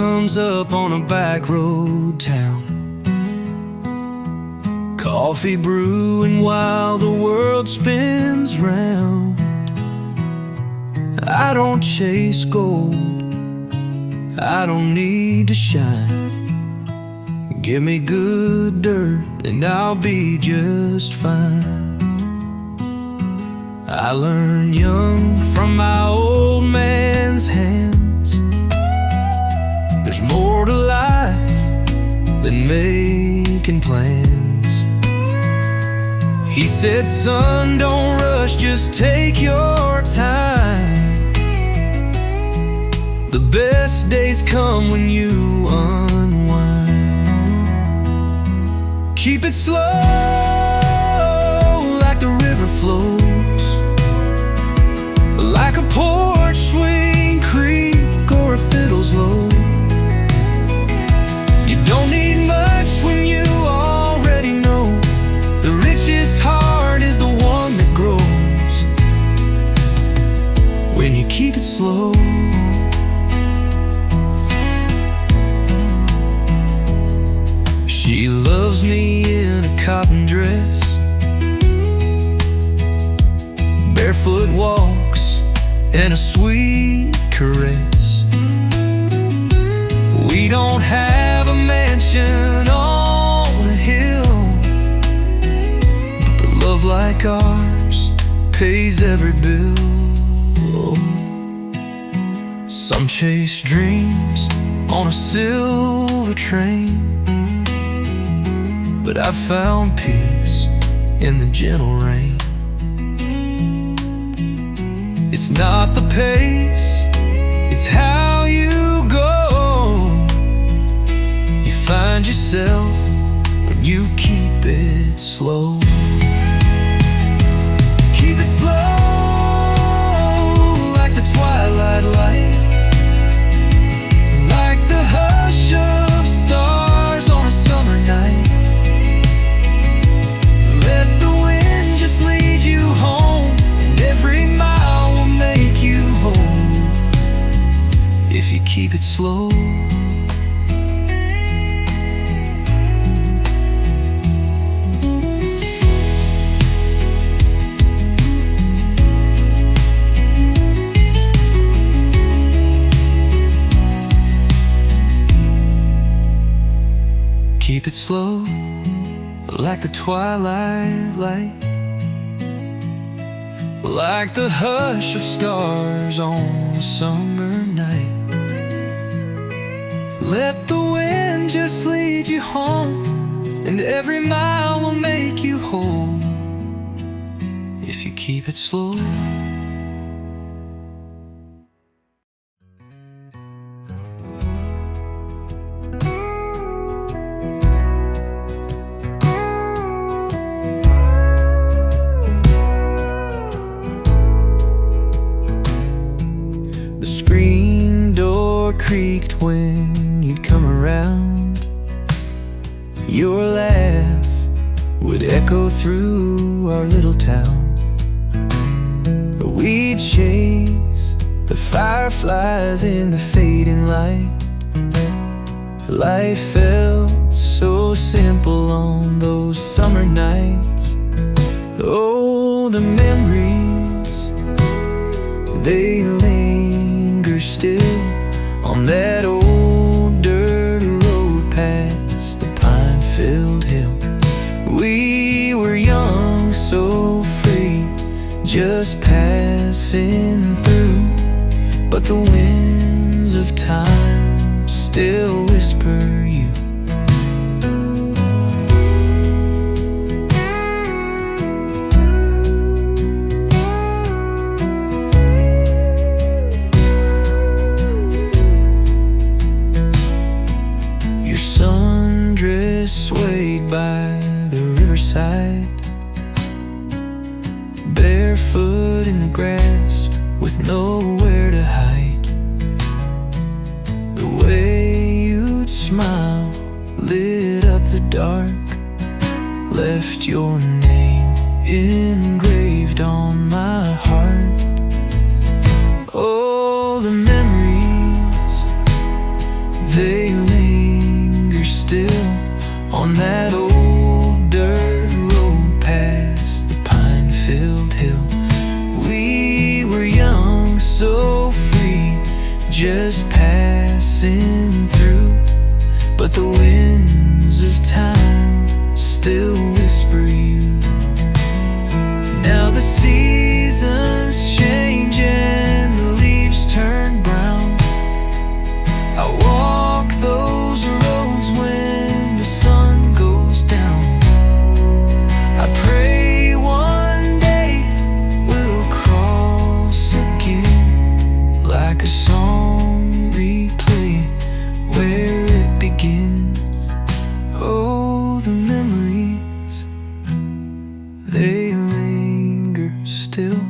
comes up on a back road town, coffee brewing while the world spins round. I don't chase gold, I don't need to shine. Give me good dirt and I'll be just fine. I learned young from my old man's hands, there's more to life than making plans. He said, son, don't rush, just take your time. The best days come when you unwind. Keep it slow, like the river flows, like a porch swing creak or a fiddle's low. You don't need much when you already know the richest heart is the one that grows when you keep it slow. She loves me in a cotton dress, barefoot walks and a sweet caress. We don't have a mansion on a hill, but love like ours pays every bill. Some chase dreams on a silver train, but I found peace in the gentle rain. It's not the pace, it's how you go. You find yourself when you keep it slow. Keep it slow, like the twilight light, like the hush of stars on a summer night. Let the wind just lead you home, and every mile will make you whole if you keep it slow. Keep it slow, like the twilight light, like the hush of stars on a summer night. Let the wind just lead you home, and every mile will make you whole if you keep it slow. Creaked when you'd come around. Your laugh would echo through our little town. We'd chase the fireflies in the fading light. Life felt so simple on those summer nights. Oh, the memories, they linger still on that old dirt road past the pine-filled hill. We were young, so free, just passing through, but the winds of time still whisper you. Swayed by the riverside, barefoot in the grass with nowhere to hide. The way you'd smile lit up the dark, left your name engraved on my heart. Oh, the memories, but the winds of time still whisper you. Now the seasons change and the leaves turn brown. I walk those roads when the sun goes down. I pray one day we'll cross again, like a song replay where it begins. Oh, the memories, they linger still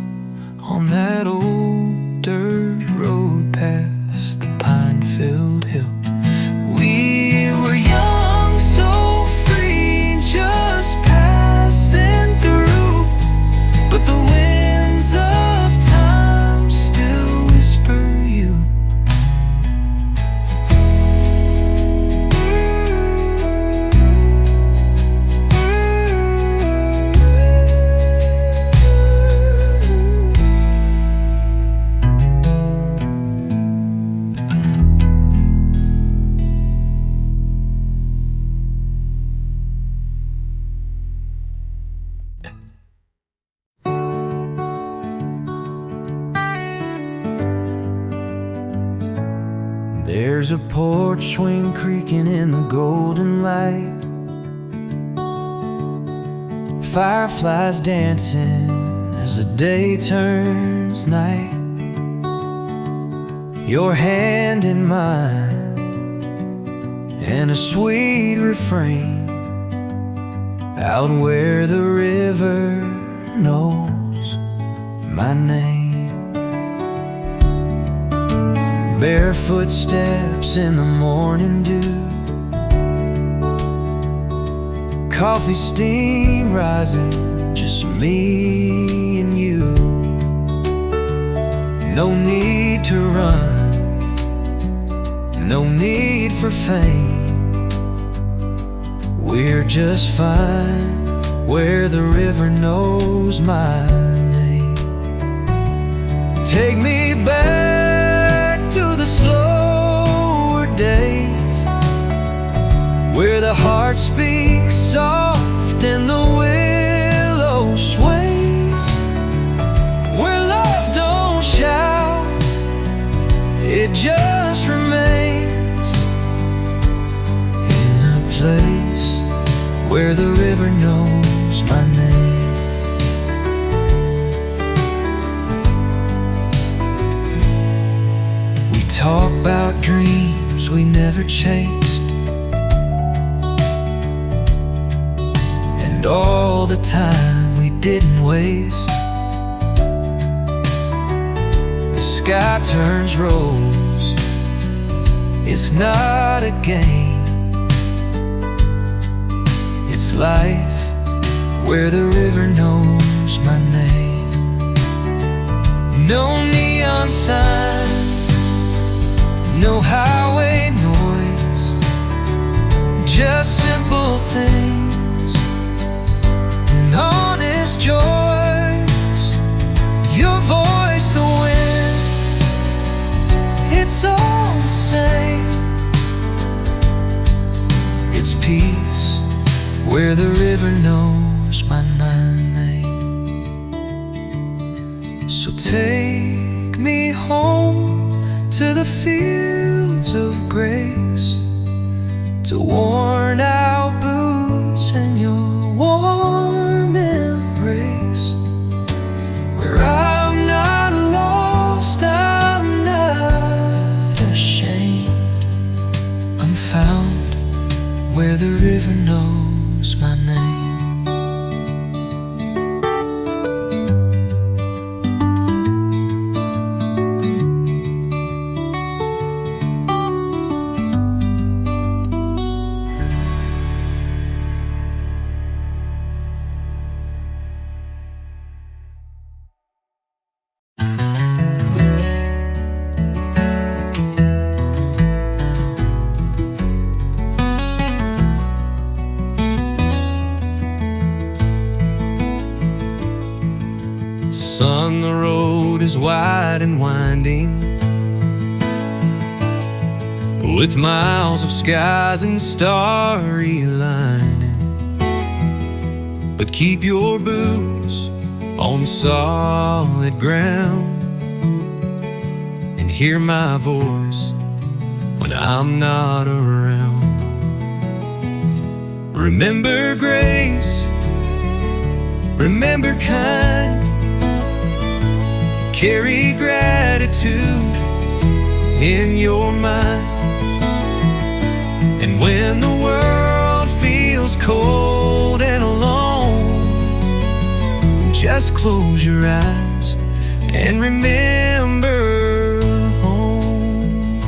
on that old dirt road past the pine-filled hill. We were young, so free, just passing through, but the winds of time still whisper you. There's a porch swing creaking in the golden light, fireflies dancing as the day turns night. Your hand in mine and a sweet refrain out where the river knows my name. Bare footsteps in the morning dew, coffee steam rising, just me and you. No need to run, no need for fame. We're just fine where the river knows my name. Take me back to the slower days, where the heart speaks soft and the willow sways, where love don't shout, it just remains in a place where the river knows my name. Talk about dreams we never chased, and all the time we didn't waste. The sky turns rose, it's not a game, it's life where the river knows my name. No neon sign, no highway noise, just simple things and honest joys. Your voice, the wind, it's all the same. It's peace where the river knows my name. So take me home to the fields of grace, to worn out boots and your warm embrace, where I'm not lost, I'm not ashamed. I'm found where the river knows my name. Son, the road is wide and winding, with miles of skies and starry lining. But keep your boots on solid ground and hear my voice when I'm not around. Remember grace, remember kind, carry gratitude in your mind. And when the world feels cold and alone, just close your eyes and remember home.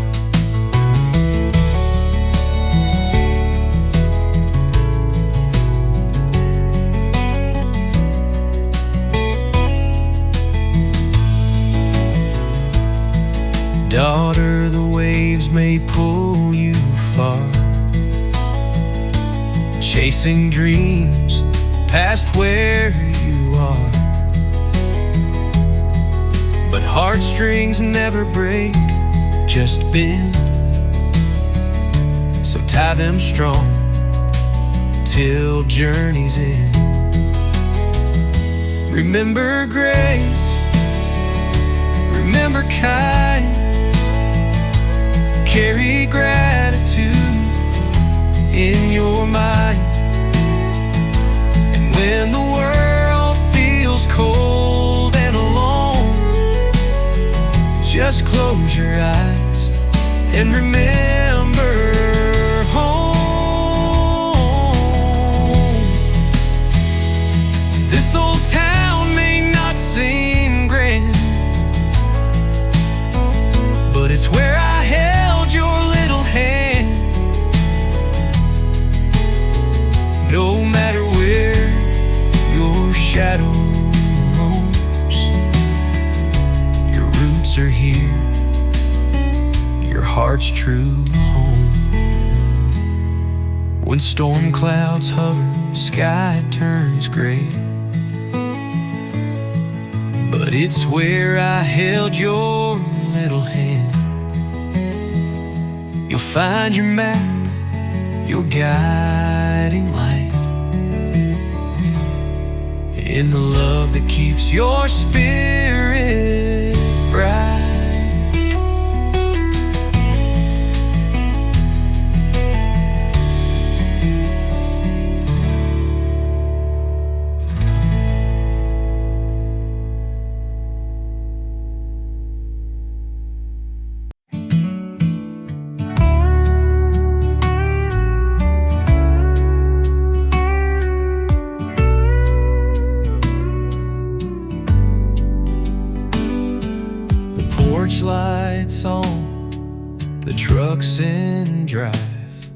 Daughter, the waves may pull you far, chasing dreams past where you are. But heartstrings never break, just bend. So tie them strong till journey's end. Remember grace, remember kind, carry gratitude in your mind. And when the world feels cold and alone, just close your eyes and remember home. This old town may not seem grand, but it's where I held your little hand. No matter where your shadow roams, your roots are here, your heart's true home. When storm clouds hover, sky turns gray, but it's where I held your little hand. You'll find your map, your guiding light, in the love that keeps your spirit bright. Porch lights on, the truck's in drive.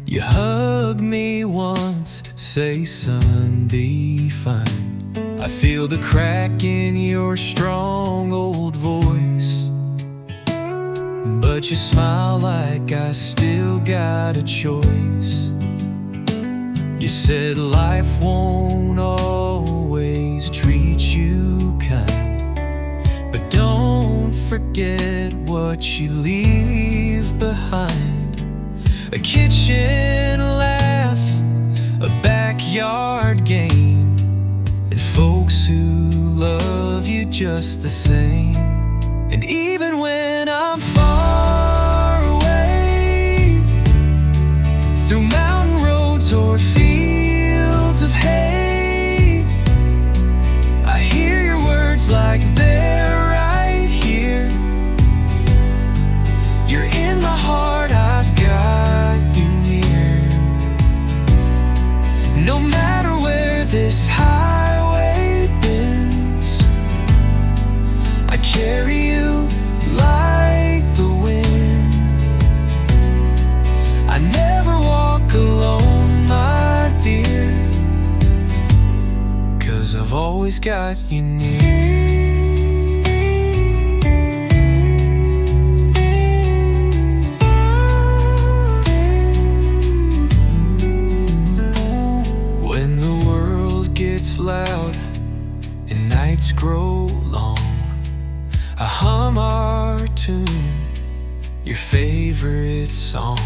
You hug me once, say son, be fine. I feel the crack in your strong old voice, but you smile like I still got a choice. You said life won't always treat you kind, but don't forget what you leave behind. A kitchen laugh, a backyard game, and folks who love you just the same. And even when I'm far away, through mountain roads or fields of hay, I hear your words like they're right here. You're in my heart, I've got you near. No matter where this highway bends, I carry you like the wind. I never walk alone, my dear, 'cause I've always got you near. Loud and nights grow long, I hum our tune, your favorite song.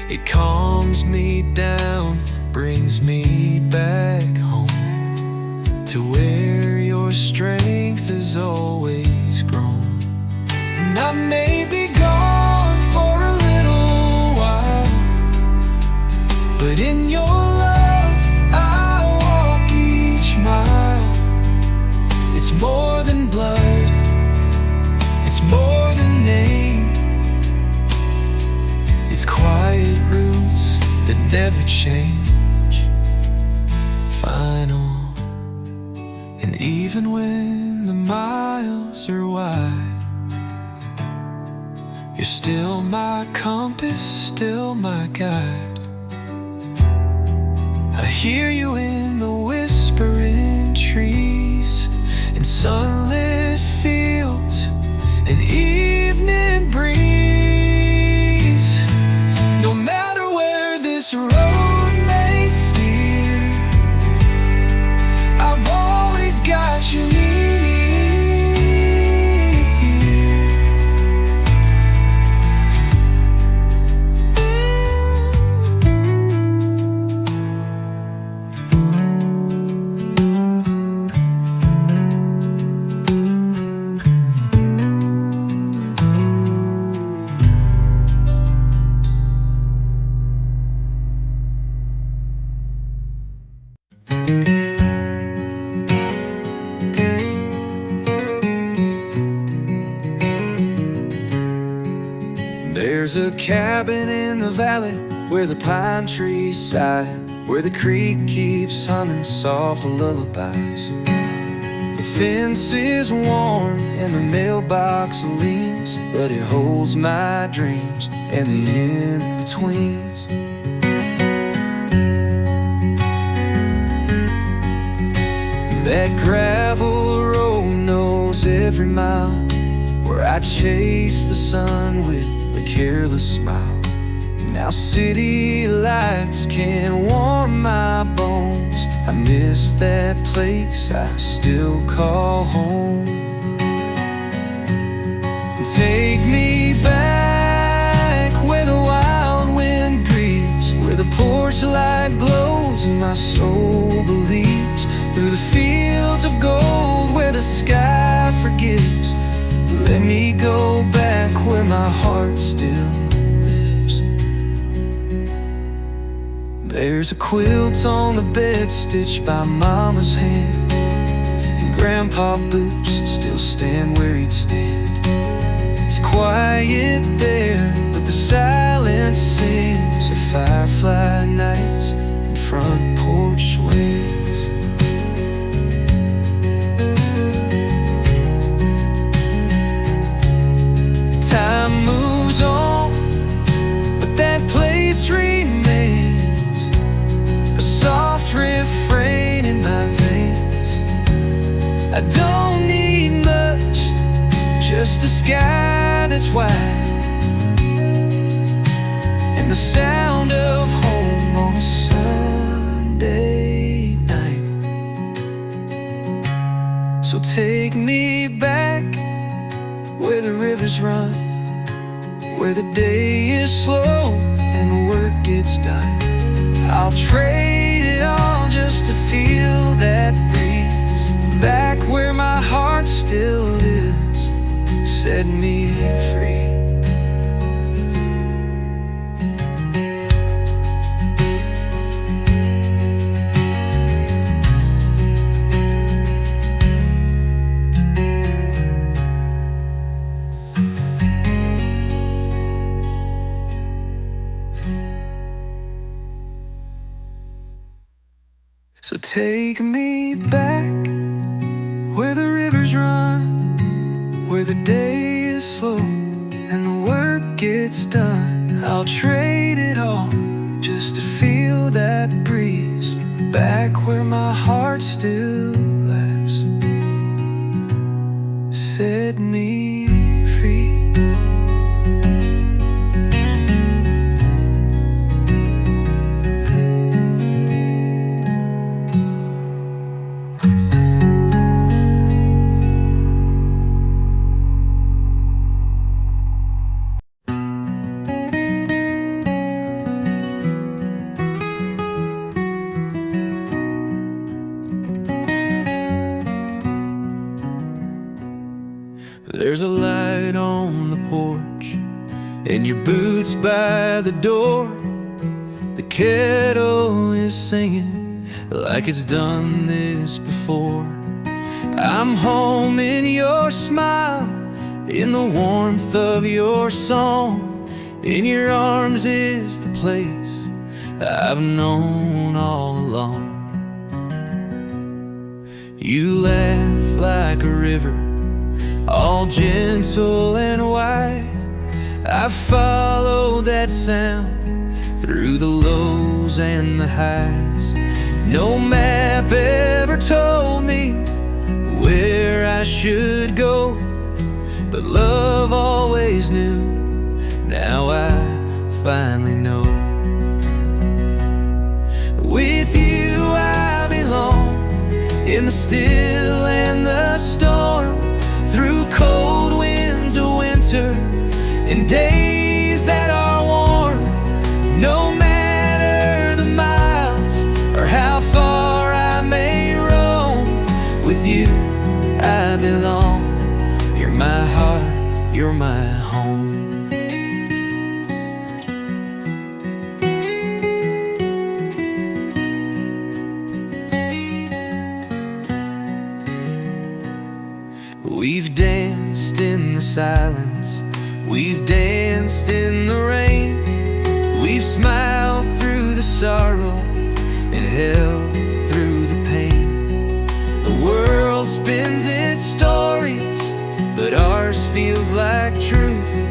It calms me down, brings me back home, to where your strength has always grown. And I may be gone for a little while, but in your love I walk each mile. It's more than blood, it's more than name. It's quiet roots that never change, final. And even when the miles are wide, you're still my compass, still my guide. I hear you in the whispering trees, in sunlit fields, and evening breeze. No matter where this road may steer, I've always got you near. There's a cabin in the valley where the pine trees sigh, where the creek keeps humming soft lullabies. The fence is worn and the mailbox leans, but it holds my dreams and the in-betweens. That gravel road knows every mile, where I chase the sun with a careless smile. Now city lights can warm my bones. I miss that place I still call home. Take me back where the wild wind grieves, where the porch light glows and my soul believes. Through the fields of gold where the sky forgives, let me go back where my heart still lives. There's a quilt on the bed stitched by Mama's hand, and Grandpa boots still stand where he'd stand. It's quiet there, but the silence sings of firefly nights and front porch swings. Time moves on, but that place remains, a soft refrain in my veins. I don't need much, just a sky that's wide, and the sound of home on a Sunday night. So take me back where the rivers run, where the day is slow and the work gets done. I'll trade it all just to feel that breeze, back where my heart still lives. Set me free. So take me back where the rivers run, where the day is slow and the work gets done. I'll trade it all just to feel that breeze, back where my heart still laughs. Set me free. There's a light on the porch, and your boots by the door. The kettle is singing like it's done this before. I'm home in your smile, in the warmth of your song. In your arms is the place I've known all along. You laugh like a river, all gentle and wide. I followed that sound through the lows and the highs. No map ever told me where I should go, but love always knew. Now I finally know. With you I belong, in the still and the storm, through cold winds of winter and days that are warm. No matter the miles or how far I may roam, with you I belong. You're my heart, you're my home. We've danced in the silence, we've danced in the rain. We've smiled through the sorrow and held through the pain. The world spins its stories, but ours feels like truth,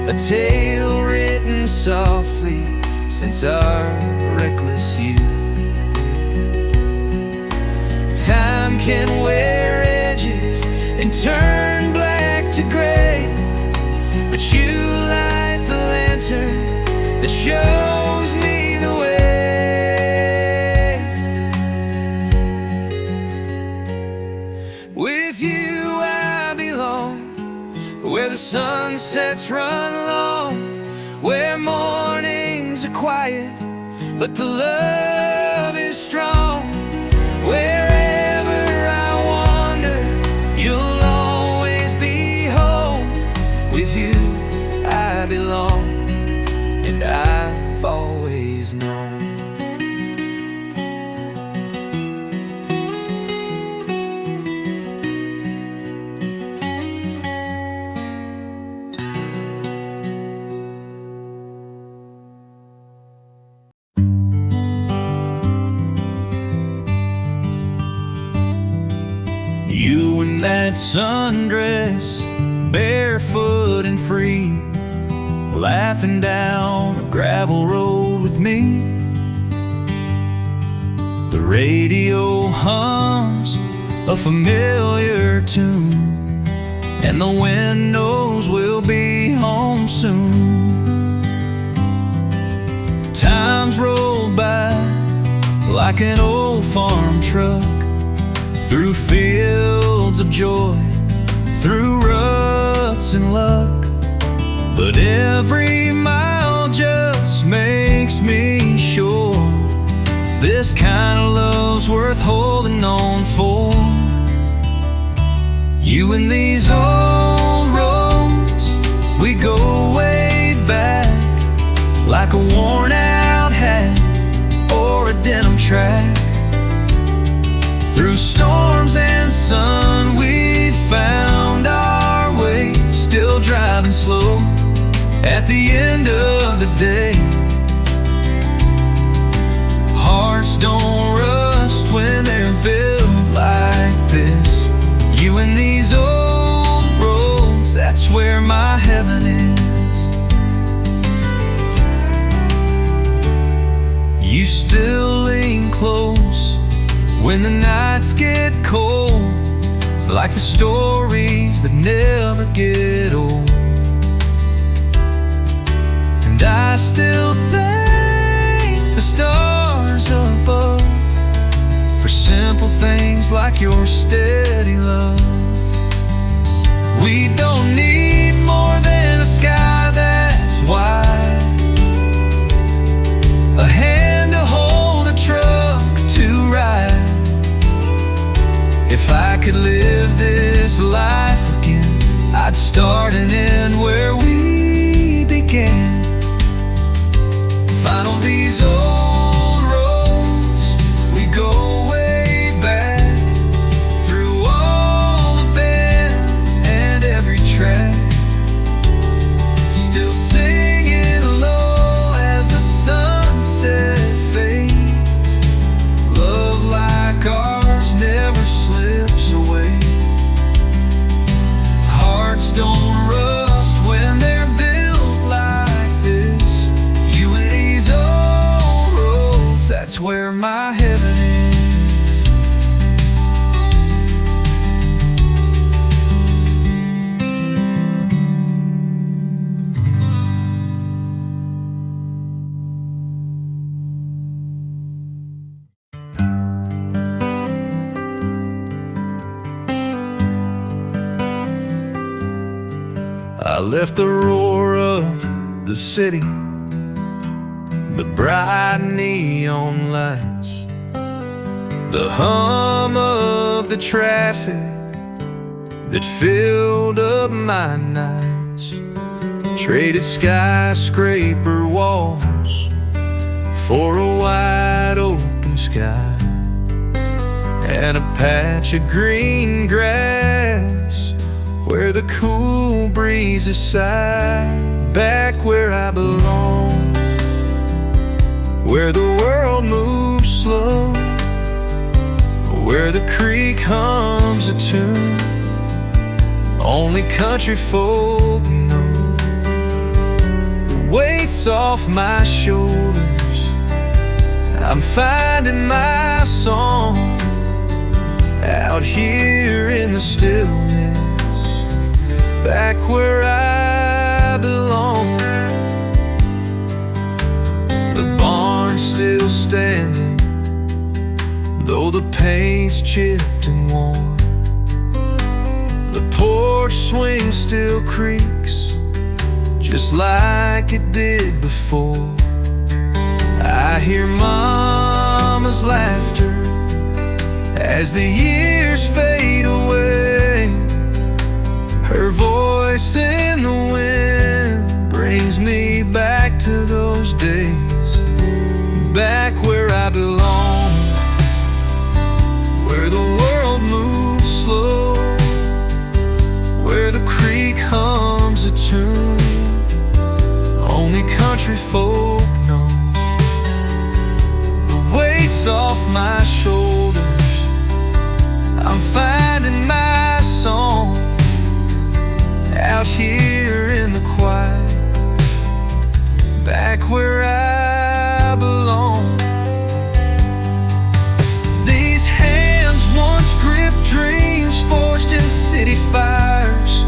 a tale written softly since our reckless youth. Time can wear edges and turn black to gray, but you light the lantern that shows me the way. With you I belong, where the sunsets run long, where mornings are quiet but the love is strong. Wherever I wander, you'll always be home. With you I belong, and I've always known. You in that sundress, barefoot and free, laughing down a gravel road with me. The radio hums a familiar tune, and the wind knows we'll be home soon. Time's rolled by like an old farm truck, through fields of joy, through ruts and luck. But every mile just makes me sure this kind of love's worth holding on for. You and these old roads, we go way back, like a worn out hat or a denim track. Through storms and sun we found our way, still driving slow at the end of the day. Hearts don't rust when they're built like this. You and these old roads, that's where my heaven is. You still lean close when the nights get cold, like the stories that never get old. And I still thank the stars above for simple things like your steady love. We don't need more than a sky that's wide, a hand to hold, a truck to ride. If I could live this life again, I'd start and end where we began. Find all these old roads, we go way back, through all the bends and every track. Still singing low as the sunset fades. Love like ours never slips away. Hearts don't rust when they're built like this. You and these old roads, that's where my heaven is. I left the roar of the city, the bright neon lights, the hum of the traffic that filled up my nights. Traded skyscraper walls for a wide open sky and a patch of green grass where the cool breezes sigh. Back where I belong, where the world moves slow, where the creek hums a tune only country folk know. The weight's off my shoulders, I'm finding my song out here in the stillness, back where I belong. The barn's still standing, though the paint's chipped and worn. The porch swing still creaks, just like it did before. I hear Mama's laughter as the years fade away. Her voice in the wind brings me back to those days, back where I belong, where the world moves slow, where the creek hums a tune only country folk know. The weight's off my shoulders, I'm finding my song out here in the quiet, back where I belong. These hands once gripped dreams forged in city fires,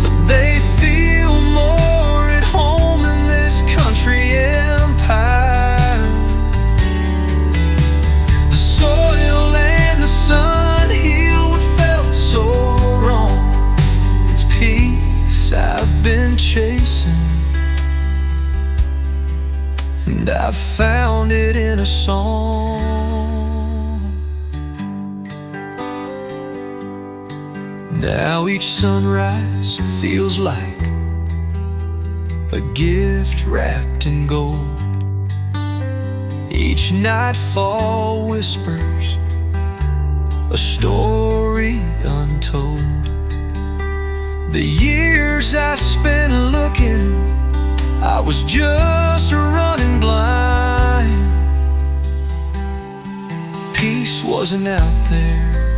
but they feel more at home in this country empire. The soil and the sun heal what felt so wrong. It's peace I've been chasing, and I found it in a song. Now each sunrise feels like a gift wrapped in gold. Each nightfall whispers a story untold. The years I spent looking, I was just running blind. Peace wasn't out there,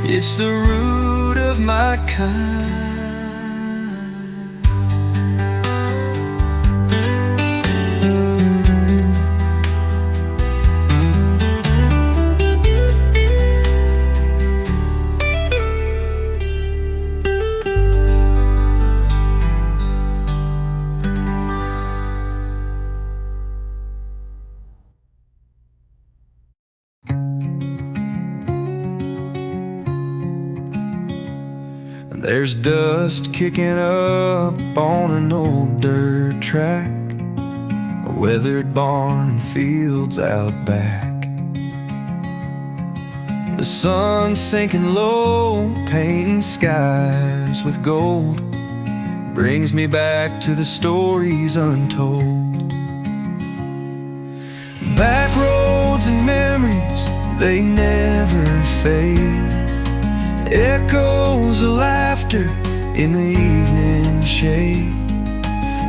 it's the root of my kind. There's dust kicking up on an old dirt track, a weathered barn and fields out back. The The sun sinking low, painting skies with gold, brings me back to the stories untold. Back roads and memories, they never fade. Echoes of laughter in the evening shade.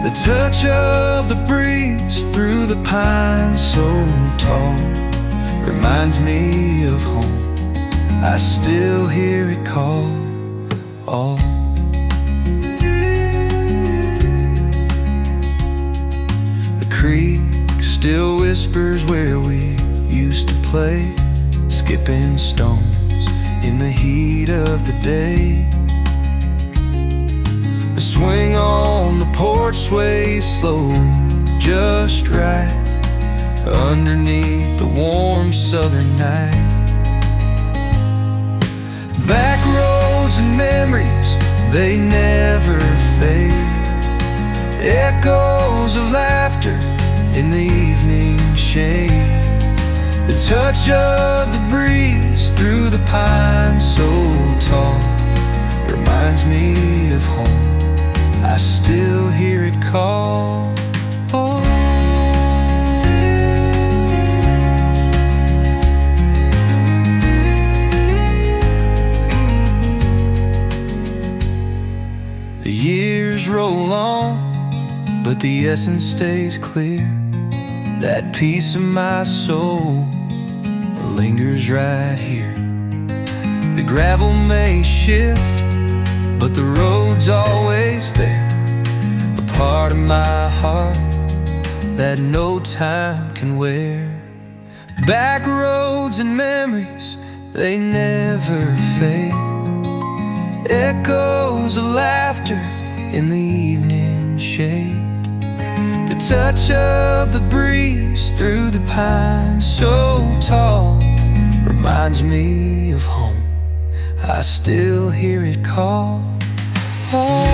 The touch of the breeze through the pines so tall reminds me of home. I still hear it call. Oh. The creek still whispers where we used to play, skipping stones in the heat of the day. The swing on the porch sways slow, just right, underneath the warm southern night. Back roads and memories, they never fade. Echoes of laughter in the evening shade. The touch of the breeze through the pines so tall reminds me of home. I still hear it call. Oh. The years roll on, but the essence stays clear. That piece of my soul lingers right here. The gravel may shift, but the road's always there. A part of my heart that no time can wear. Back roads and memories, they never fade. Echoes of laughter in the evening shade. The touch of the breeze through the pines so tall reminds me of home. I still hear it call. Oh.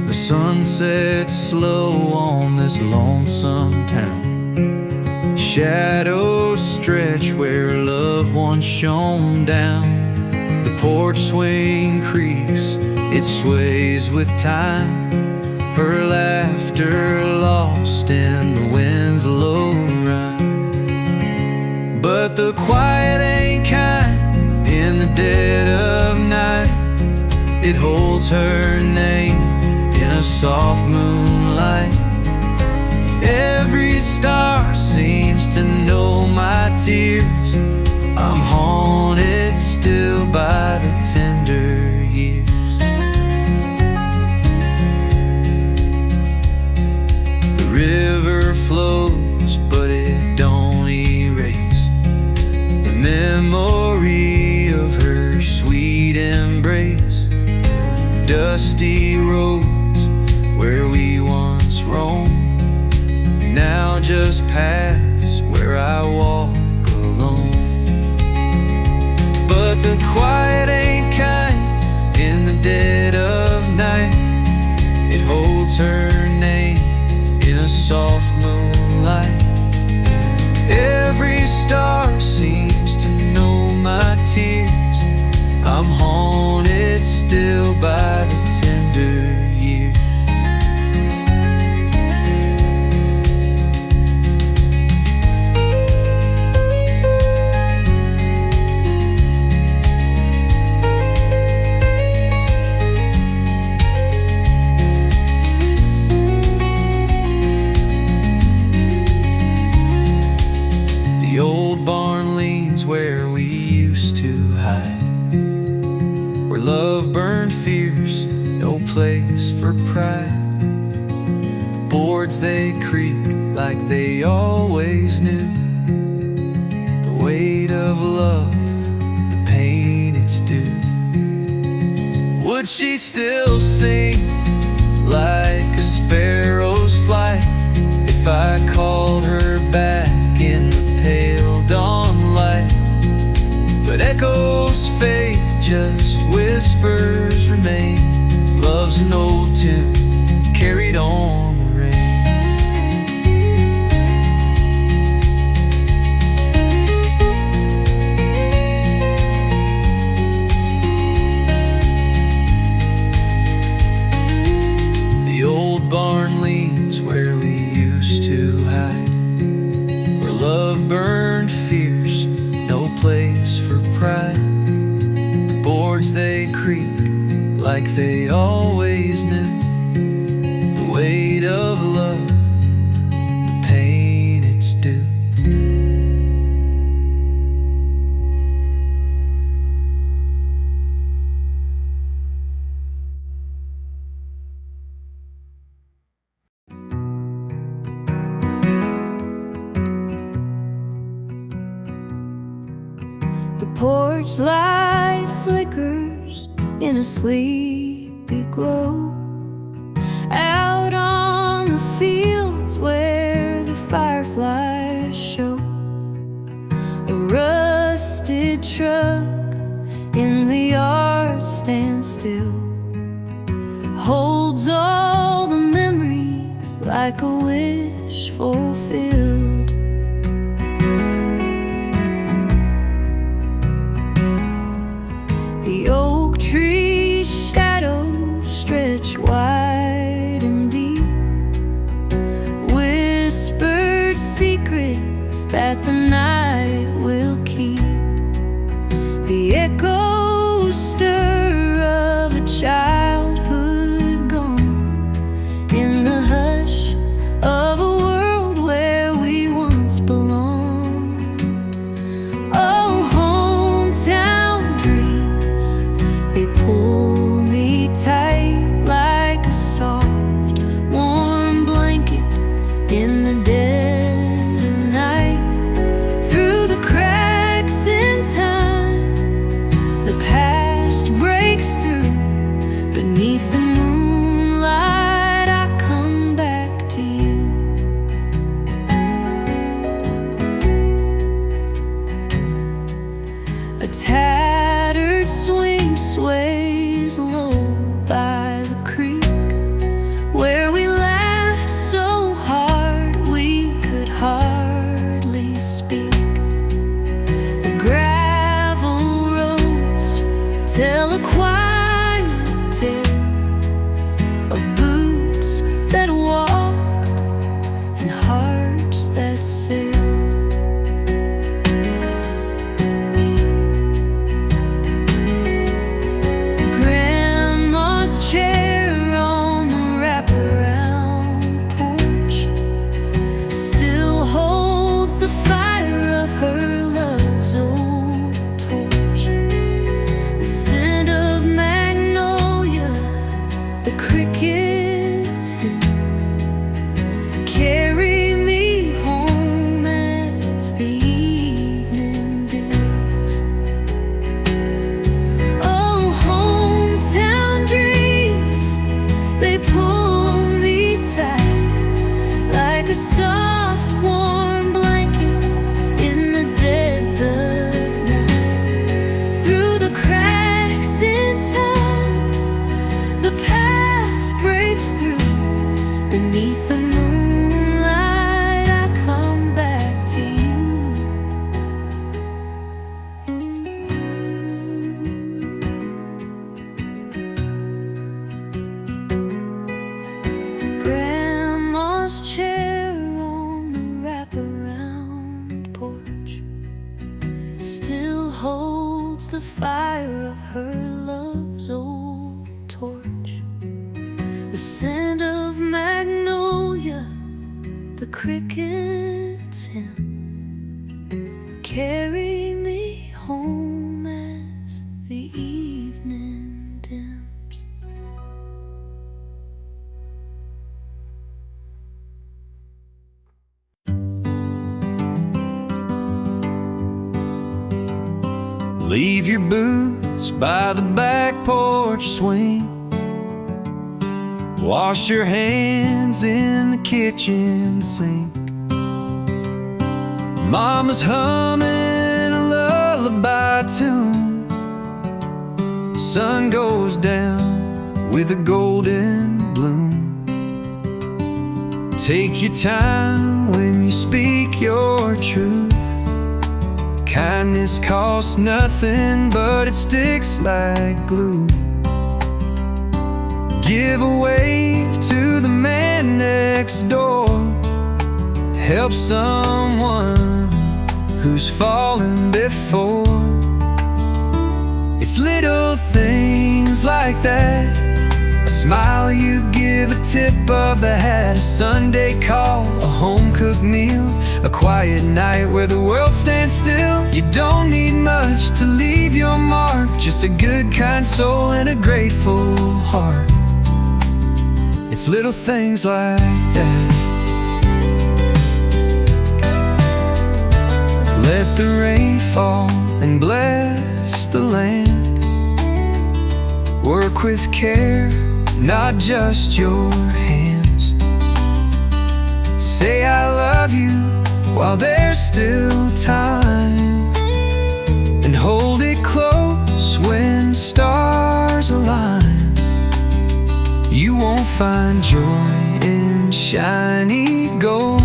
The sun sets slow on this lonesome town. Shadows stretch where loved ones shone down. The porch swing creaks, it sways with time. Her laughter lost in the wind's low rhyme. But the quiet ain't kind in the dead of night. It holds her name in a soft moonlight. Every star seems to know my tears. I'm haunted still by the tender years. The river flows, but it don't erase the memory of her sweet embrace. Dusty roads where we once roamed now just pass where I walk alone. But the quiet ain't kind in the dead of night. It holds her name in a soft moonlight. Every star seems to know my tears. I'm haunted still by the tender years. The old barn leans where we used to hide, where love burned fierce, no place for pride. The boards they creak like they always knew. The weight of love, the pain it's due. Would she still sing like a sparrow's flight? if I called her back in the pale dawn light. But echoes fade, just whispers remain. Love's an old tune, carried on the rain. The old barn leans where we used to hide, where love burned fierce, no place for pride. The boards they creak like they always knew, the weight of love, the pain it's due. The porch light flickers in a sleepy glow, out on the fields where the fireflies show. A rusted truck in the yard stands still, holds all the memories like a wish fulfilled. The oak tree shadows stretch wide and deep, whispered secrets that the night will keep. The echoes stir of a childhood gone, in the hush of a world where we once belonged. Oh, hometown dreams, they pull me tight like a soft, warm blanket in the dead of night. Through the cracks in time, the past breaks through. Beneath the moonlight, I come back to you. A tattered swing sways low by the creek, where we laughed so hard we could hardly speak. The gravel roads tell a quiet tale of boots that walked and hearts that sailed. Grandma's chair on the wraparound porch still holds the fire of her love's old torch. The scent of magnolia, the crickets hymn, carry me home as the evening dims. Oh, hometown dreams, they pull me tight like a soft, warm blanket in the dead of night. Through the cracks in time, the past breaks through. Beneath the moonlight, I come back to you. Grandma's chair on the wraparound porch still holds the fire of her love's old torch. The scent of magnolia, the crickets hymn, carry me home as the evening dims. Leave your boots by the back porch swing, Wash your hands in the kitchen sink. Mama's humming a lullaby tune. Sun goes down with a golden bloom. Take your time when you speak your truth. Kindness costs nothing, but it sticks like glue. Give a wave to the man next door. Help someone who's fallen before. It's little things like that. A smile you give, a tip of the hat, a Sunday call, a home-cooked meal, a quiet night where the world stands still. You don't need much to leave your mark, just a good, kind soul and a grateful heart. It's little things like that. Let the rain fall and bless the land. Work with care, not just your hands. Say I love you while there's still time, and hold it close when stars align. You won't find joy in shiny gold,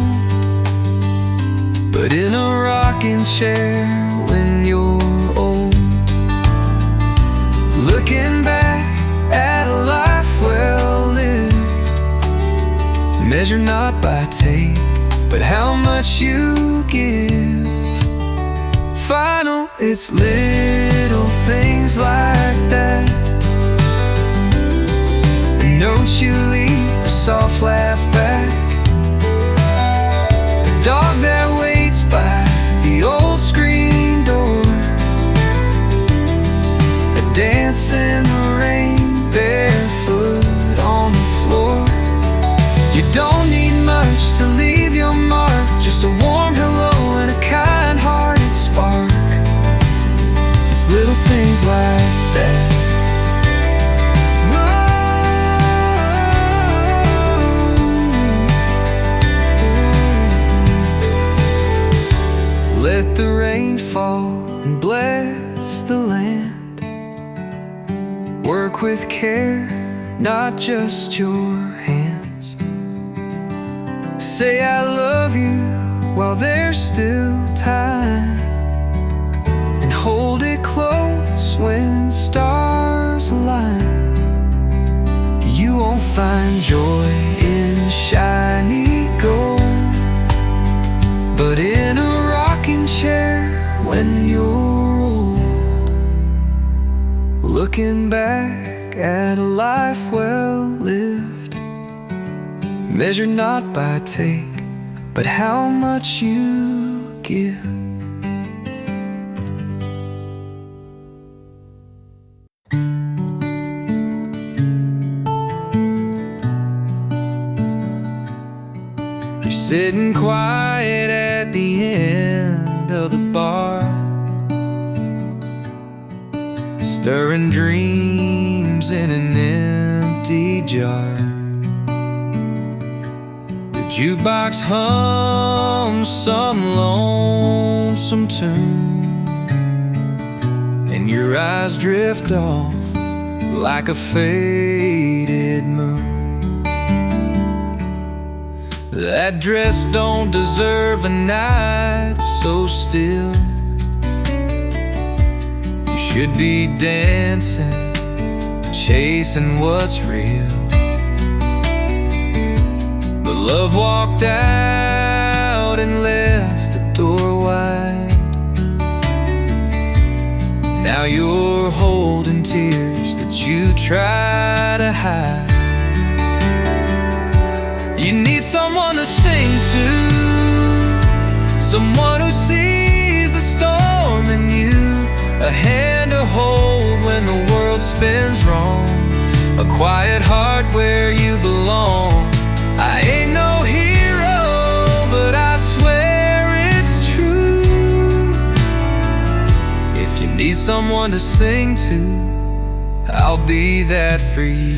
but in a rocking chair when you're old. Looking back at a life well lived, measure not by take, but how much you give. Final, it's little things like that. A note you leave, a soft laugh back, a dog that waits by the old screen door, a dance in the rain, barefoot on the floor. You don't need much to leave your mark, just a warm hello and a kind-hearted spark. It's little things like that. Let the rain fall and bless the land. Work with care, not just your hands. Say I love you while there's still time, and hold it close when stars align. You won't find joy in shiny gold, but in a rocking chair when you're old. Looking back at a life well lived, measure not by take, but how much you give. You're sitting quiet at the end of the bar, stirring dreams in an empty jar. The jukebox hums some lonesome tune, and your eyes drift off like a faded moon. That dress don't deserve a night so still. You should be dancing, chasing what's real. But love walked out and left the door wide. Now you're holding tears that you try to hide. You need someone to sing to, someone who sees the storm in you, a hand to hold when the world spins wrong, a quiet heart where you belong. I ain't no hero, but I swear it's true. If you need someone to sing to, I'll be that for you.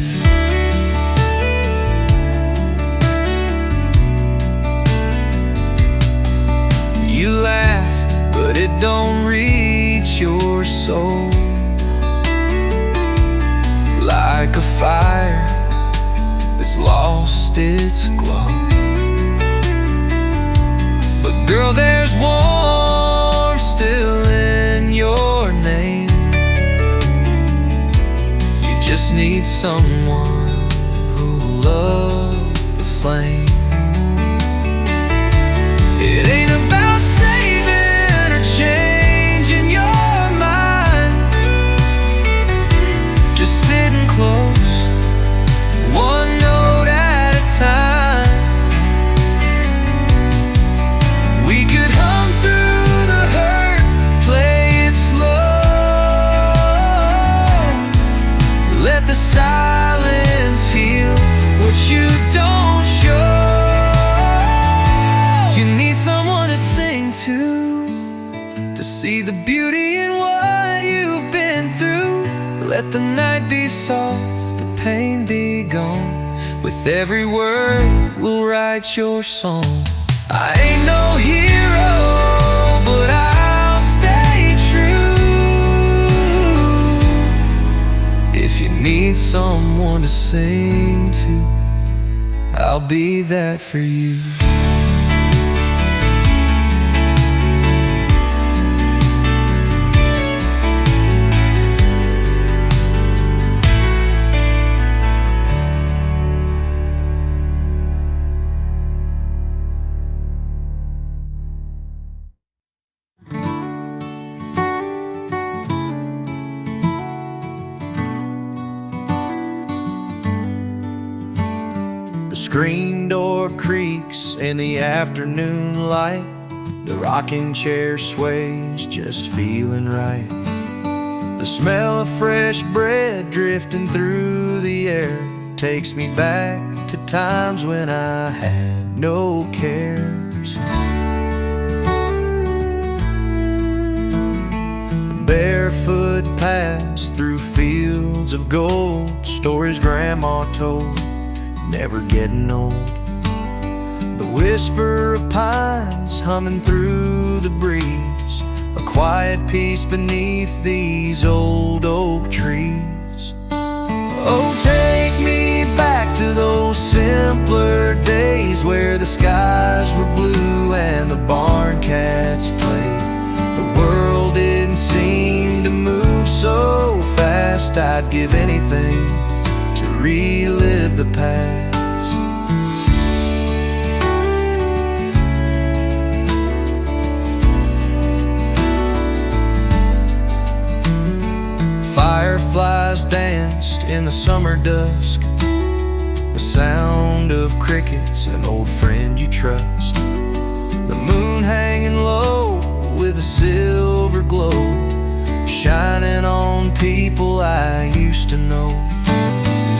don't reach your soul. Like a fire that's lost its glow. But girl, there's warmth still in your name. You just need someone who'll love the flame. It ain't about saving or changing your mind, just sitting close, one note at a time. We could hum through the hurt, play it slow. Let the silence heal what you don't show. You need someone to sing to see the beauty in what you've been through. Let the night be soft, the pain be gone. With every word, we'll write your song. I ain't no hero, but I'll stay true. If you need someone to sing to, I'll be that for you. The screen door creaks in the afternoon light. The rocking chair sways, just feeling right. The smell of fresh bread drifting through the air takes me back to times when I had no cares. The barefoot pass through fields of gold, stories grandma told, never getting old. The whisper of pines humming through the breeze, a quiet peace beneath these old oak trees. Oh, take me back to those simpler days where the skies were blue and the barn cats played. The world didn't seem to move so fast. I'd give anything to relive the past. Fireflies danced in the summer dusk, the sound of crickets, an old friend you trust. The moon hanging low with a silver glow, shining on people I used to know.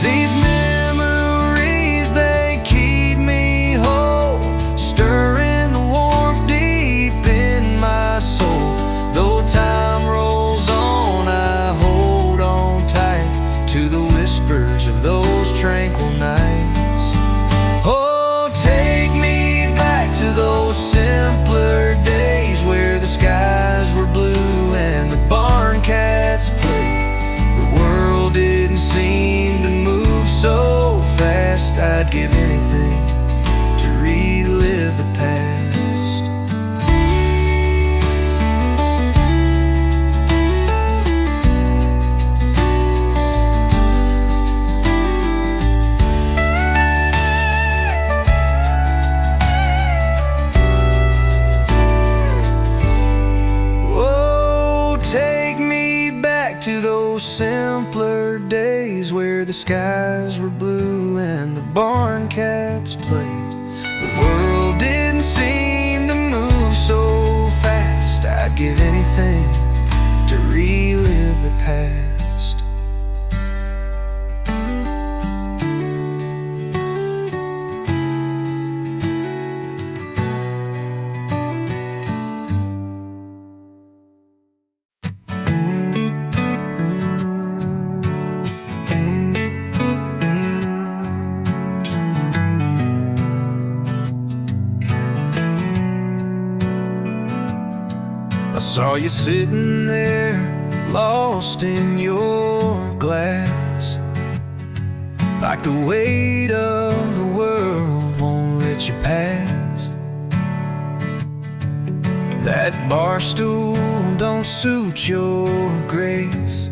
These memories, they keep me whole, stirring the warmth deep in my soul. Though time rolls on, I hold on tight to the whispers of those tranquil nights. Oh, take me back to those simpler days where the skies were blue and the barn cats played. The world didn't seem to move so fast. I'd give anything to relive the past. Whoa, take me back to those simpler days where the skies were blue and the barn cats played. The world didn't seem to move so fast. I'd give anything to relive the past. saw you sitting there, lost in your glass, like the weight of the world won't let you pass. That bar stool don't suit your grace.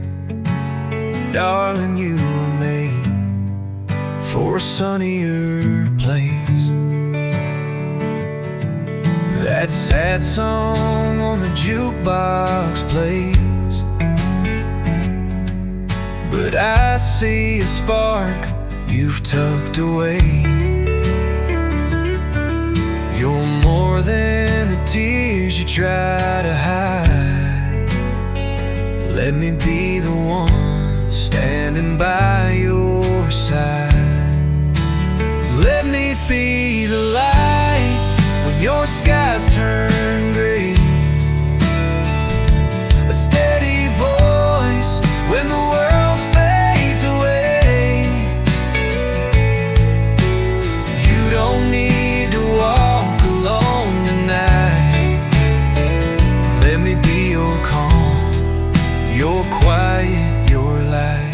Darling, you were made for a sunnier place. That sad song on the jukebox plays, but I see a spark you've tucked away. You're more than the tears you try to hide. Let me be the one standing by your side. Let me be the light when your skies turn gray, a steady voice when the world fades away. You don't need to walk alone tonight. Let me be your calm, your quiet, your light.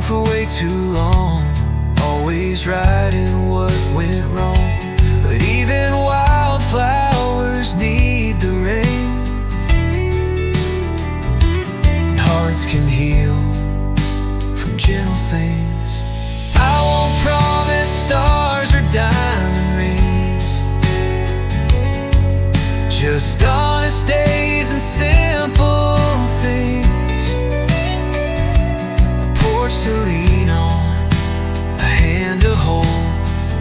For way too long, always right in what went wrong. But even wildflowers need the rain, and hearts can heal from gentle things. I won't promise stars or diamond rings, just honest days and simple things. To lean on, a hand to hold,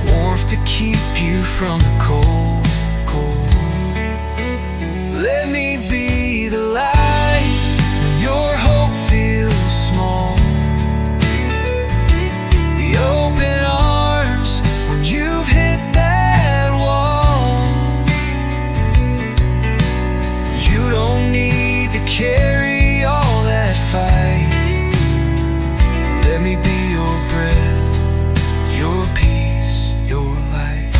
warmth to keep you from the cold, cold. Let me be the light when your hope feels small, the open arms when you've hit that wall. You don't need to carry all that fight. Let me be your breath, your peace, your light.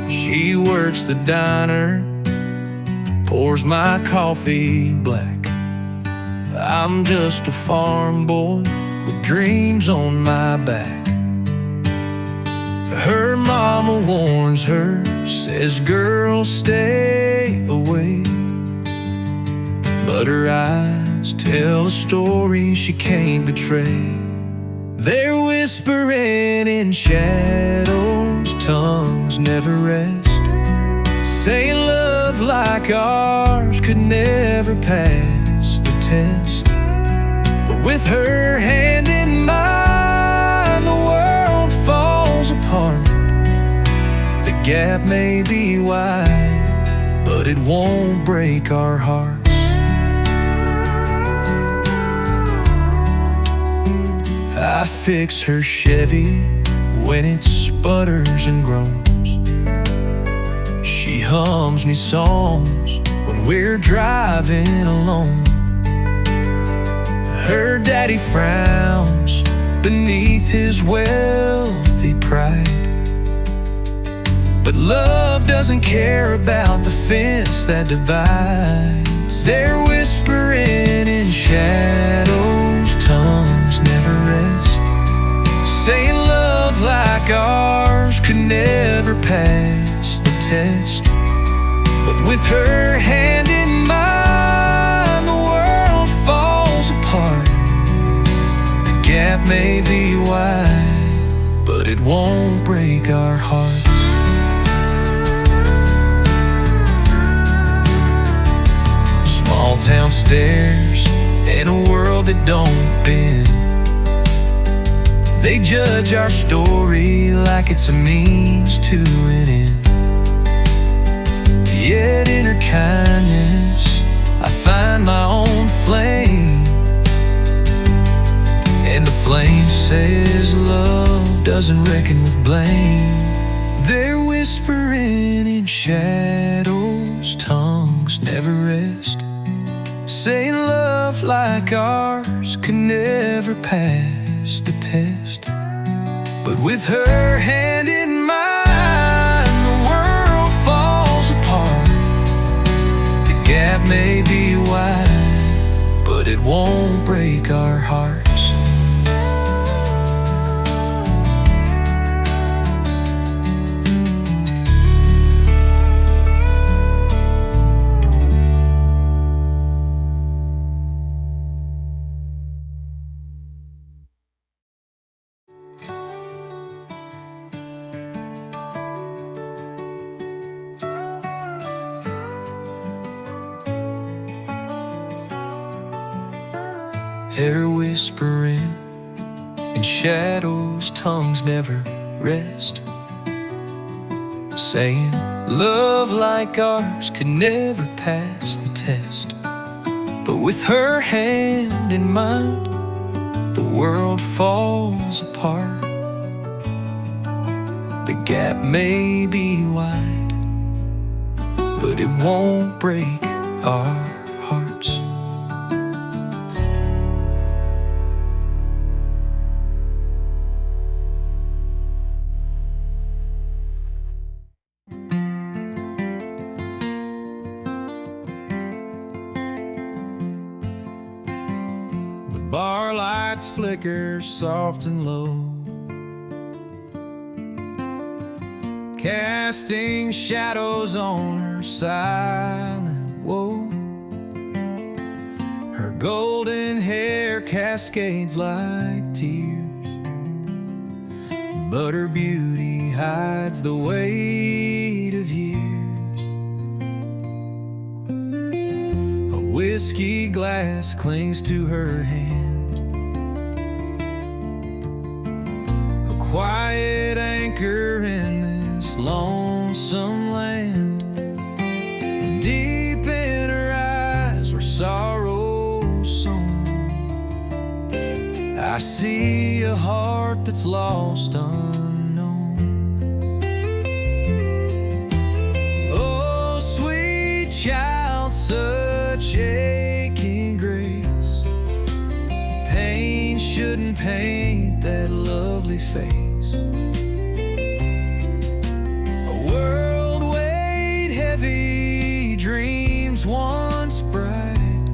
She works the diner, pours my coffee black. I'm just a farm boy with dreams on my back. Her mama warns her, says, girl, stay away. But her eyes tell a story she can't betray. They're whispering in shadows, tongues never rest, saying love like ours could never pass the test. But with her hand in mine, the world falls apart. The gap may be wide, but it won't break our hearts. I fix her Chevy when it sputters and groans. She hums me songs when we're driving alone. Her daddy frowns beneath his wealthy pride, but love doesn't care about the fence that divides. They're whispering in shadows, tongues never rest, saying love like ours could never pass the test. But with her hand in mine, the world falls apart. The gap may be wide, but it won't break our hearts. Small town stairs in a world that don't bend. They judge our story like it's a means to an end. Yet in her kindness find my own flame, and the flame says love doesn't reckon with blame. They're whispering in shadows, tongues never rest, saying love like ours could never pass the test. But with her hand in mine, the world falls apart. The gap may be wide, but it won't break our hearts. Hair whispering in shadows, tongues never rest, saying love like ours could never pass the test. But with her hand in mine, the world falls apart. The gap may be wide, but it won't break our hearts. Bar lights flicker soft and low, casting shadows on her silent woe. Her golden hair cascades like tears, but her beauty hides the weight of years. A whiskey glass clings to her hand, quiet anchor in this lonesome land. And deep in her eyes where sorrow's sown, I see a heart that's lost unknown. Oh, sweet child, such aching grace, pain shouldn't paint that lovely face. A world weighed heavy, dreams once bright,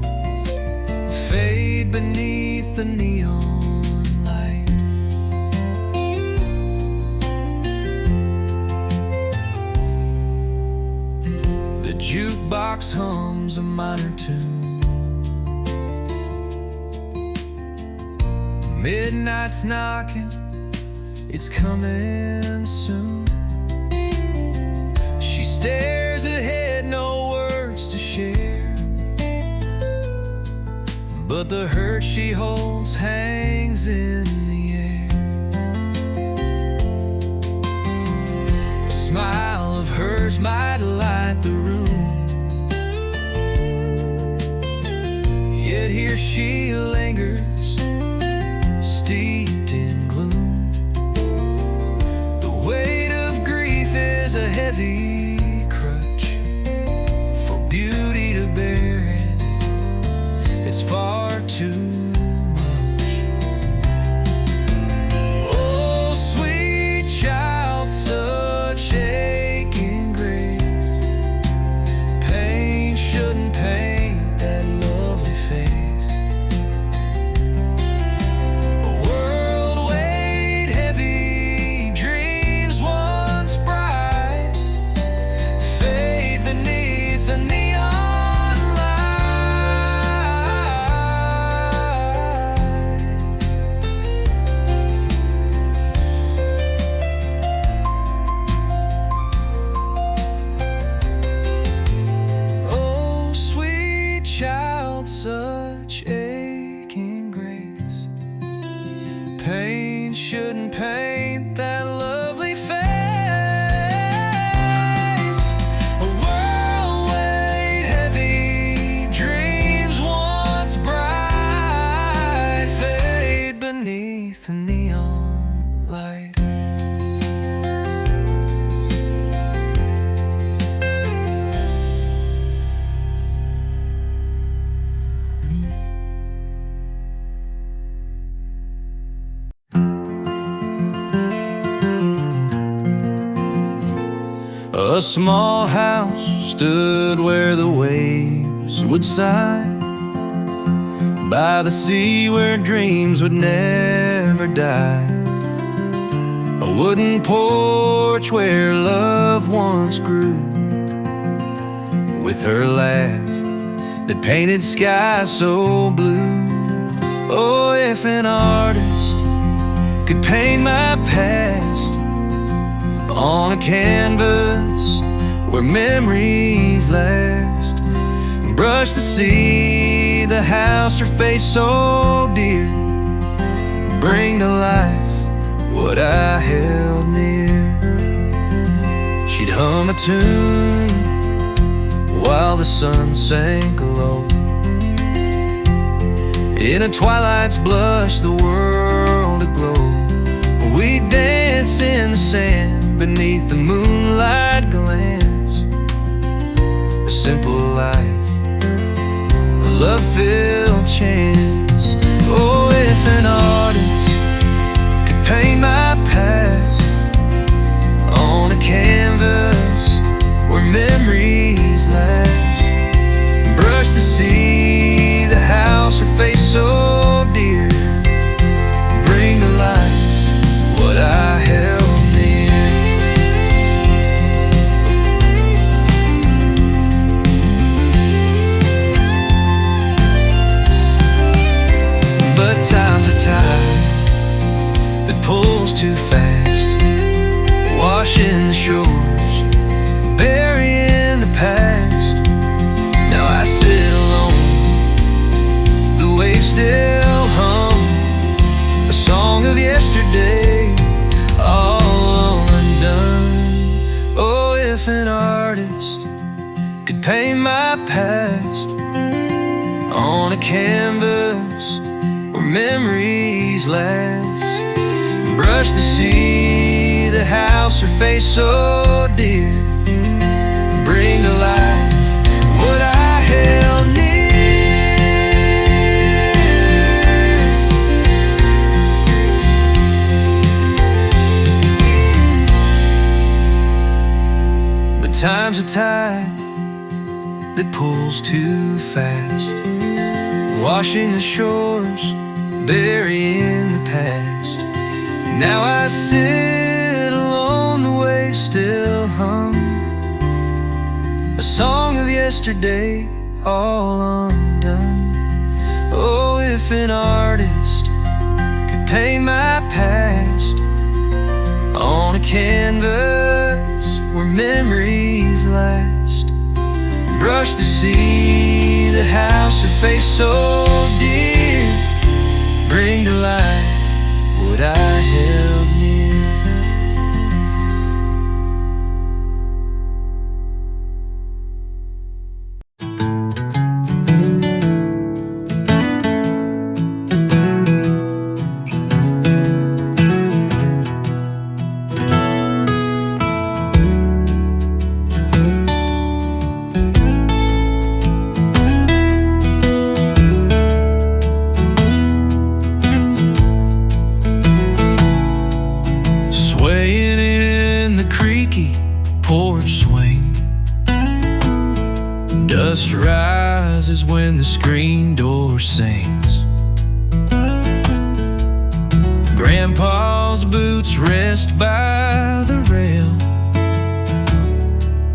fade beneath the neon light. The jukebox hums a minor tune, midnight's knocking, it's coming soon. She stares ahead, no words to share, but the hurt she holds hangs in the air. A smile of hers might light the room, yet here she lingers, steeped in gloom. The weight of grief is a heavy crutch for beauty to bear, and it's far too much. Oh, sweet child, such aching grace, pain shouldn't paint that lovely face. Such aching grace, pain shouldn't paint that lovely face. A world weighed heavy, dreams beneath the neon light. A small house stood where the waves would sigh, by the sea where dreams would never die. A wooden porch where love once grew, with her laugh that painted skies so blue. Oh, if an artist could paint my past on a canvas where memories last, and brush the sea, the house, her face so dear, bring to life what I held near. She'd hum a tune while the sun sank low. In a twilight's blush, the world aglow. We'd dance in the sand beneath the moonlight glance. A simple life, a love-filled chance. Oh, if an artist could paint my past on a canvas where memories last, brush the sea, the house, her face so dear, bring to life what I held near. But time's a tide that pulls too fast, washing the shores, burying the past. Now I sit alone, the waves still hum a song of yesterday, all undone. Oh, if an artist could paint my past on a canvas where memories last, brush the sea, the house, her face so dear, bring to life what I held near. But time's a tide that pulls too fast, washing the shores, burying the past. Now I sit alone, the waves still hum a song of yesterday, all undone. Oh, if an artist could paint my past on a canvas where memories last, brush the sea, the house, her face so dear, bring to life what I held near. Dust rises when the screen door sings. Grandpa's boots rest by the rail,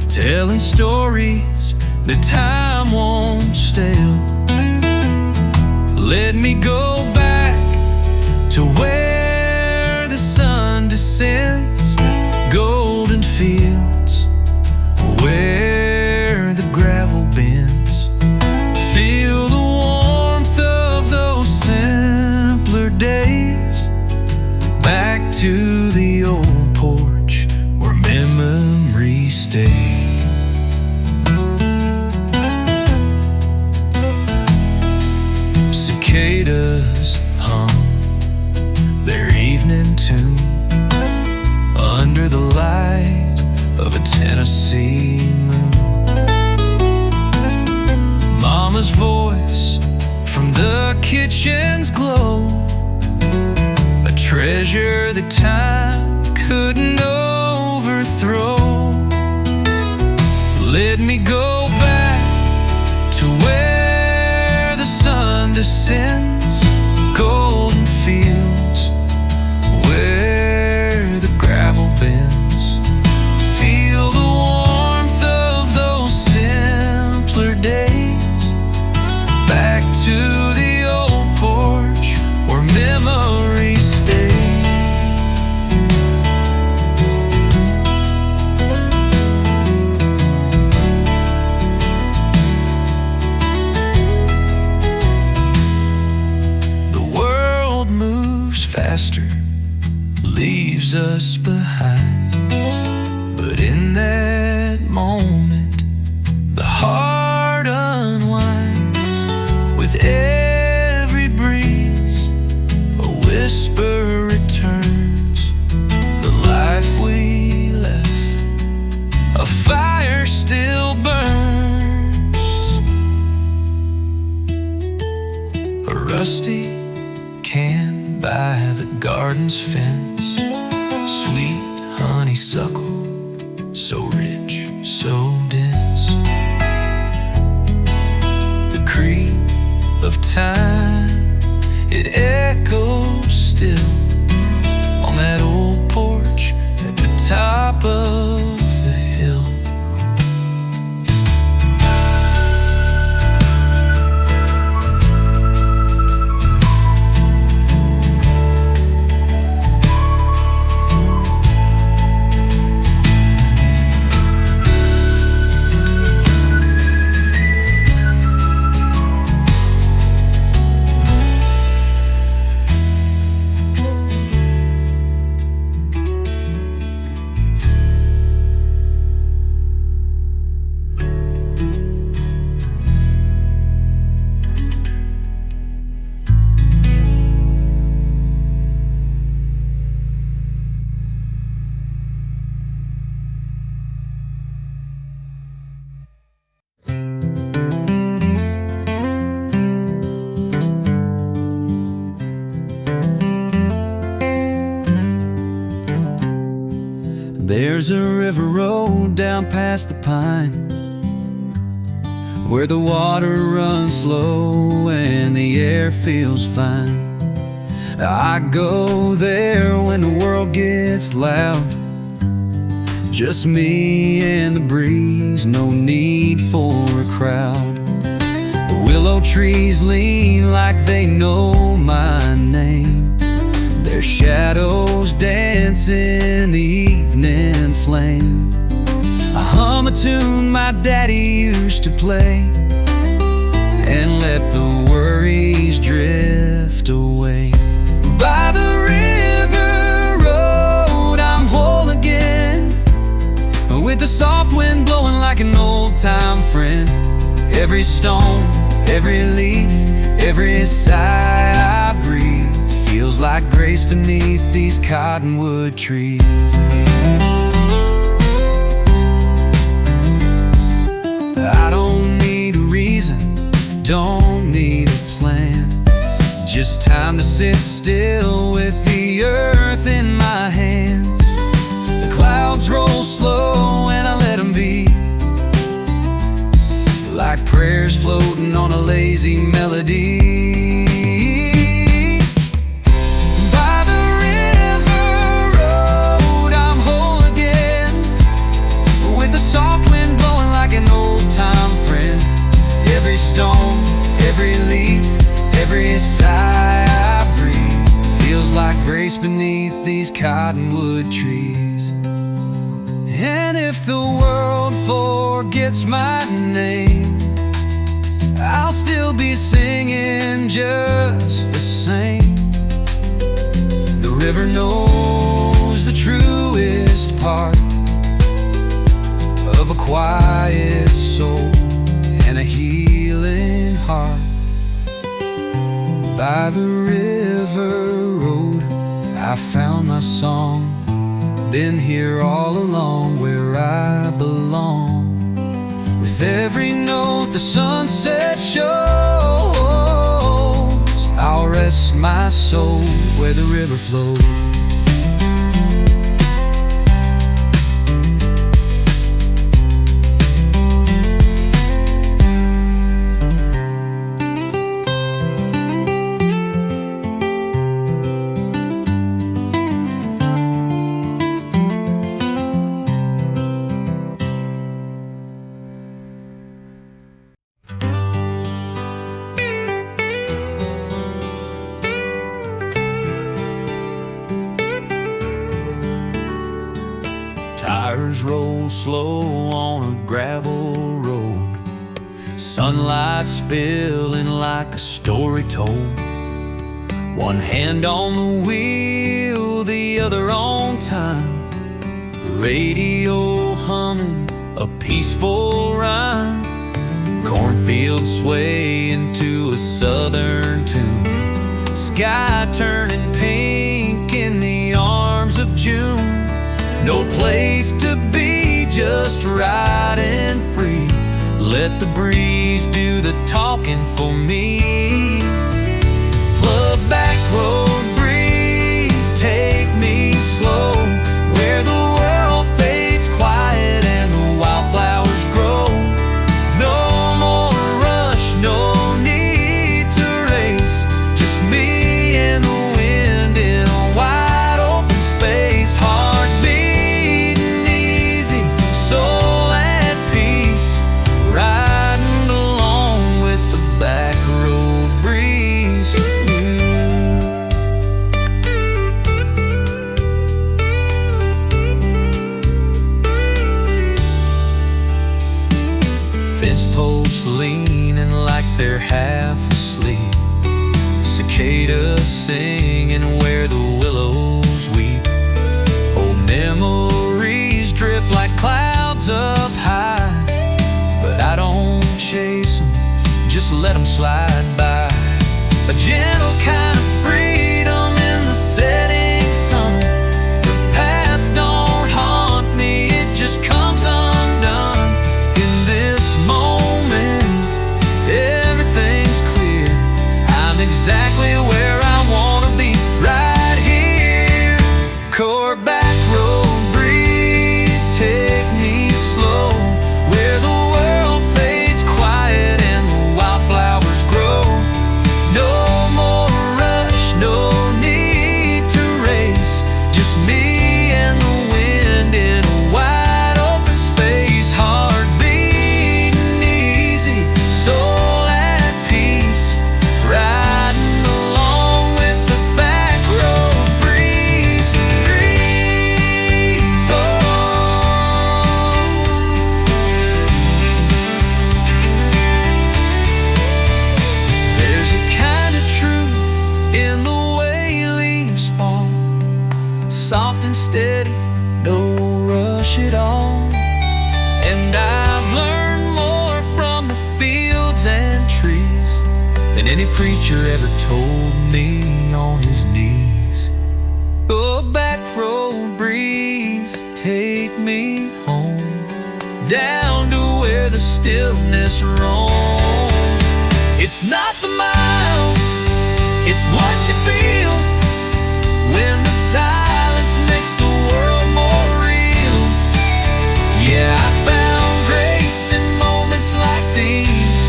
telling stories that time won't stale. Let me go back to where the sun descends, golden fields where the gravel bends. Feel the warmth of those simpler days, back to the old porch where memories stay. Cicadas hum their evening tune under the light of a Tennessee moon. Mama's voice from the kitchen's glow, a treasure that time couldn't overthrow. Let me go back to where the sun descends, golden fields where the gravel bends. Feel the warmth of those simpler days, back to the old porch where memories stay. Faster, leaves us behind, but in that moment the heart unwinds. With every breeze a whisper returns, the life we left, a fire still burns. A rusty can by the garden's fence, sweet honeysuckle, so rich, so dense. The creep of time, it echoes still on that old porch at the top of the hill. There's a river road down past the pine, where the water runs slow and the air feels fine. I go there when the world gets loud, just me and the breeze, no need for a crowd. The willow trees lean like they know my name, their shadows dance in the evening flame. I hum a tune my daddy used to play and let the worries drift away. By the river road I'm whole again, with the soft wind blowing like an old-time friend. Every stone, every leaf, every sigh I breathe feels like grace beneath these cottonwood trees. I don't need a reason, don't need a plan, just time to sit still with the earth in my hands. The clouds roll slow and I let them be, like prayers floating on a lazy melody. By the river road I'm whole again, with the soft wind blowing like an old-time friend. Every stone, every leaf, every sigh I breathe feels like grace beneath these cottonwood trees. And if the world forgets my name, I'll still be singing just the same. The river knows the truest part of a quiet soul and a healing heart. By the river road I found my song, been here all along, where I belong. With every note the sunset shows, I'll rest my soul where the river flows. Tires roll slow on a gravel road, sunlight spilling like a story told. One hand on the wheel, the other on time, radio humming a peaceful rhyme. Cornfields sway into a southern tune, sky turning pink in the arms of June. No place to be, just riding free. Let the breeze do the talking for me. Plug back road breeze, take me slow, where the world fades quiet and the wildflowers grow. No more rush, no need to race, just me and the wind in a wide open space. Leaning like they're half asleep, cicadas singing where the willows weep. Old memories drift like clouds up high, but I don't chase them, just let them slide by. A gentle kind of freedom in the setting sun. The past don't haunt me, it just comes undone. In this moment everything's clear, I'm exactly where I wanna be, right here. Cord back road breeze, take me slow, where the world fades quiet and the wildflowers grow. No more rush, no need to race, just me and the wind in a wide open space. Heart beating easy, soul at peace, riding along with the back road breeze. Breeze, oh. There's a kind of truth in the way leaves fall, soft and steady, no rush at all. And I've learned more from the fields and trees than any preacher ever told me on his knees. Go back road breeze, take me home, down to where the stillness roams. It's not the miles, it's what you feel when the silence makes the world more real. Yeah, I found grace in moments like these,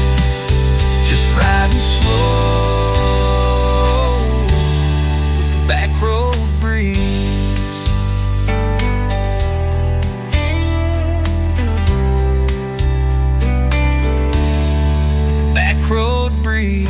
just riding slow with the back road breeze. With the back road breeze.